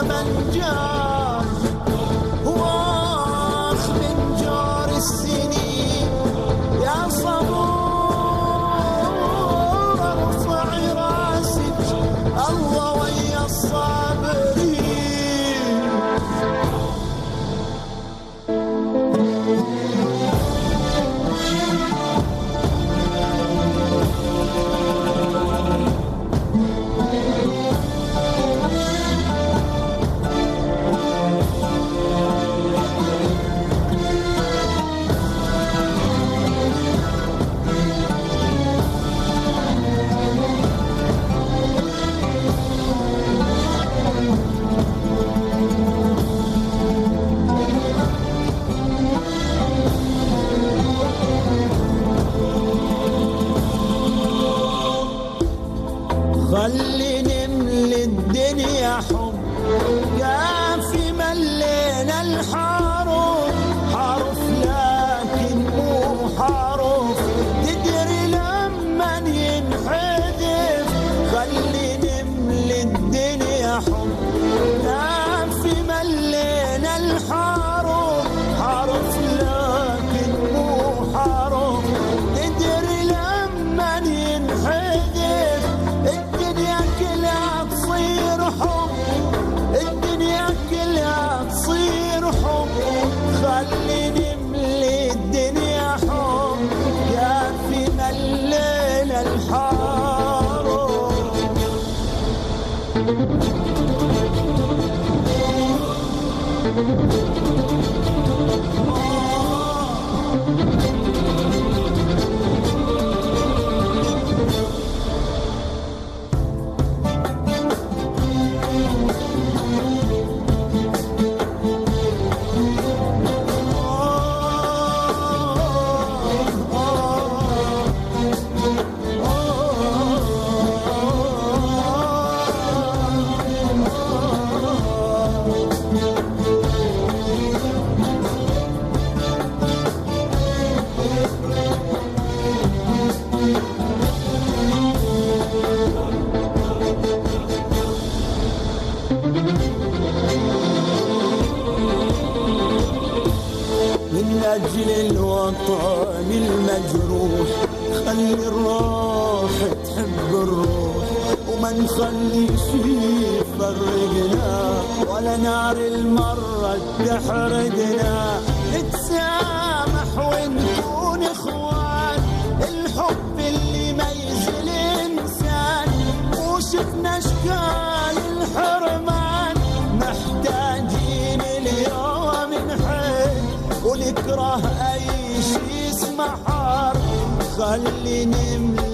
زمن جار واخ من جار السنين يا صبور ارفعي راسك الله ويا الصابرين. خلي نملي الدنيا حب كافي ملينا الحروف حرف لكن مو حروف تدري لما ينحذف. خلي نملي الدنيا حب كافي ملينا الحروف حرف لكن مو حروف تدري لما ينحذف. الدنيا كلها تصير حب الدنيا كلها تصير حب. خلي نملي الدنيا حب كافي ملينا الحروف. من أجل الوطن المجروح خلي الروح تحب الروح وما نخليش يفرقنا ولا نار المرة تحرقنا. نتسامح ونكون اخوان الحب اللي ما يزل انسان وشفنا اشكال الحرمان محتاجين اليوم نحب ونكره اي شي اسمه حار. خلي نملي